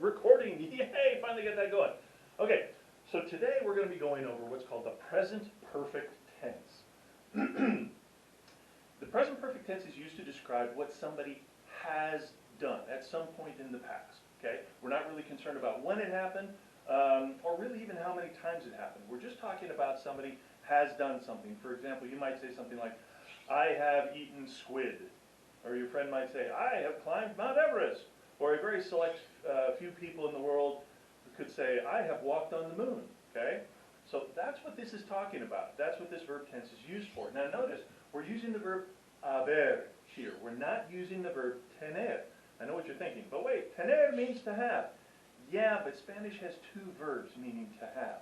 recording. Yay, finally got that going. Okay, so today we're going to be going over what's called the present perfect tense. The present perfect tense is used to describe what somebody has done at some point in the past. Okay, we're not really concerned about when it happened, or really even how many times it happened. We're just talking about somebody has done something. For example, you might say something like, I have eaten squid. Or your friend might say, I have climbed Mount Everest. Or a very select few people in the world could say, I have walked on the moon. Okay? So that's what this is talking about. That's what this verb tense is used for. Now notice, we're using the verb haber here. We're not using the verb tener. I know what you're thinking, but wait, tener means to have. Yeah, but Spanish has two verbs meaning to have.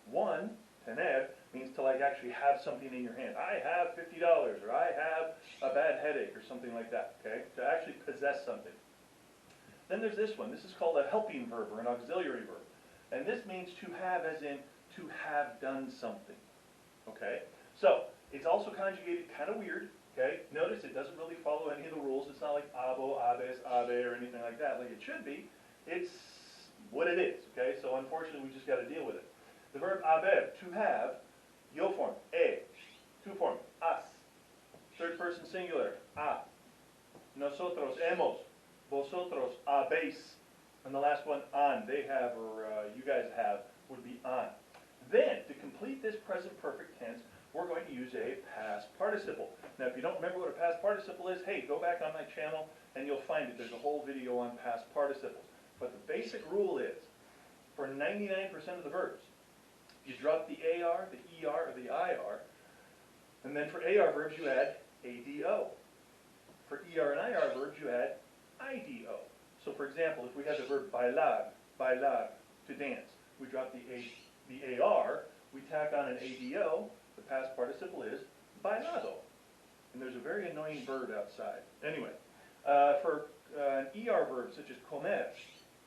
One, tener, means to like actually have something in your hand. I have $50, or I have a bad headache, or something like that, okay? To actually possess something. Then there's this one. This is called a helping verb, or an auxiliary verb. And this means to have as in to have done something, okay? So, it's also conjugated kind of weird, okay? Notice it doesn't really follow any of the rules. It's not like abo, abes, abe, or anything like that, like it should be. It's what it is, okay? So unfortunately, we just got to deal with it. The verb haber, to have, yo form, two form, as, third person singular, a, nosotros hemos, vosotros habéis, and the last one, an, they have, or you guys have, would be an. Then, to complete this present perfect tense, we're going to use a past participle. Now, if you don't remember what a past participle is, hey, go back on my channel and you'll find it. There's a whole video on past participles. But the basic rule is, for 99% of the verbs, you drop the AR, the ER, or the IR, and then for AR verbs you add ADO. For ER and IR verbs you add IDO. So for example, if we had the verb bailar, to dance, we drop the AR, we tack on an ADO, the past participle is bailado. And there's a very annoying bird outside. Anyway, for an ER verb such as comer,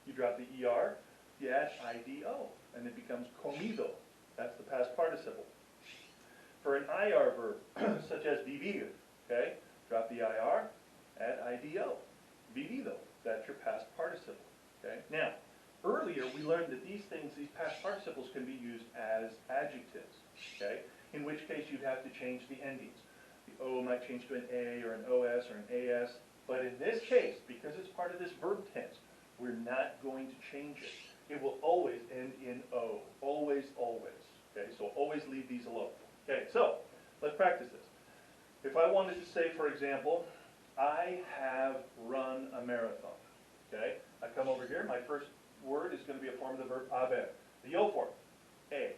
you drop the ER, you add IDO, and it becomes comido. That's the past participle. For an IR verb such as vivir, okay, drop the IR, add IDO, vivido. That's your past participle. Okay. Now, earlier we learned that these things, these past participles, can be used as adjectives. Okay. In which case you'd have to change the endings. The O might change to an A or an OS or an AS. But in this case, because it's part of this verb tense, we're not going to change it. It will always end in O. Always, always. Okay, so always leave these alone. Okay, so let's practice this. If I wanted to say, for example, I have run a marathon. Okay, I come over here. My first word is going to be a form of the verb haber. The yo form, a.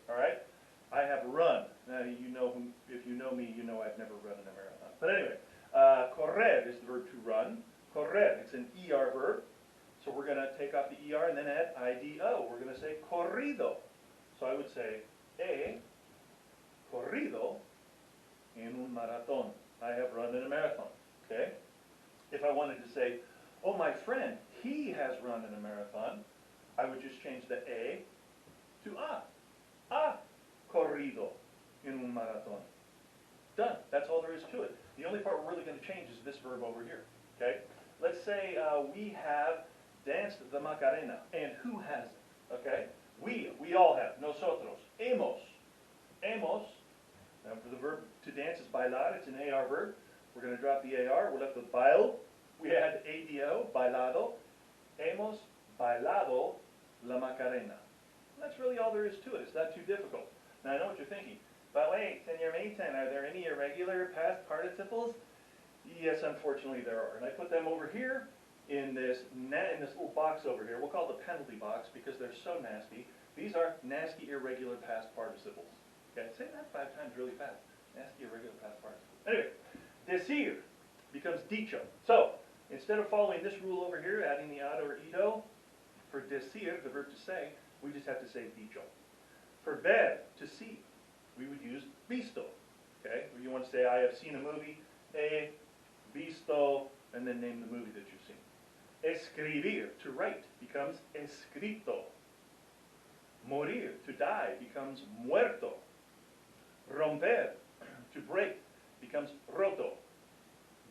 All right. I have run. Now you know, if you know me, you know I've never run in a marathon. But anyway, correr is the verb to run. Correr. It's an ER verb. So we're going to take off the ER and then add IDO. We're going to say corrido. So I would say, he corrido en un maratón. I have run in a marathon. Okay? If I wanted to say, oh, my friend, he has run in a marathon, I would just change the A to a. Ha corrido en un maratón. Done. That's all there is to it. The only part we're really going to change is this verb over here. Okay? Let's say we have danced the Macarena. And who hasn't? Okay? We all have. Nosotros. Hemos. Hemos. Now for the verb to dance is bailar. It's an AR verb. We're going to drop the AR. We're left with bail. We add ADO, bailado. Hemos bailado la Macarena. And that's really all there is to it. It's not too difficult. Now I know what you're thinking. But wait, Senor Mason, are there any irregular past participles? Yes, unfortunately there are. And I put them over here in this little box over here. We'll call it the penalty box because they're so nasty. These are nasty irregular past participles. Okay, say that 5 times really fast. Nasty irregular past participles. Anyway, decir becomes dicho. So, instead of following this rule over here, adding the ado or ido, for decir, the verb to say, we just have to say dicho. For ver, to see, we would use visto. Okay, you want to say, I have seen a movie, he visto, and then name the movie that you've seen. Escribir, to write, becomes escrito. Morir, to die, becomes muerto. Romper, to break, becomes roto.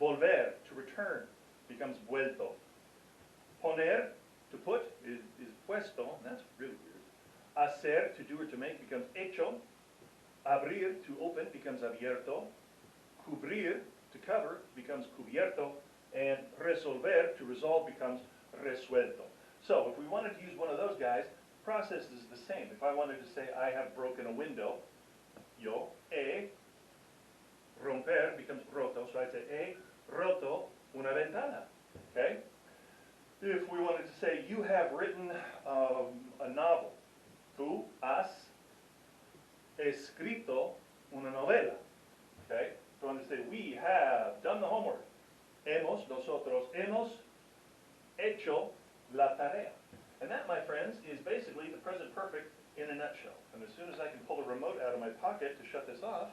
Volver, to return, becomes vuelto. Poner, To put is puesto, and that's really weird. Hacer, to do or to make, becomes hecho. Abrir, to open, becomes abierto. Cubrir, to cover, becomes cubierto. And resolver, to resolve, becomes resuelto. So if we wanted to use one of those guys, the process is the same. If I wanted to say I have broken a window, yo he romper becomes roto, so I'd say he roto una ventana, okay? If we wanted to say you have written a novel, tú has escrito una novela, okay? If we wanted to say we have done the homework, nosotros hemos hecho la tarea. And that, my friends, is basically the present perfect in a nutshell. And as soon as I can pull the remote out of my pocket to shut this off,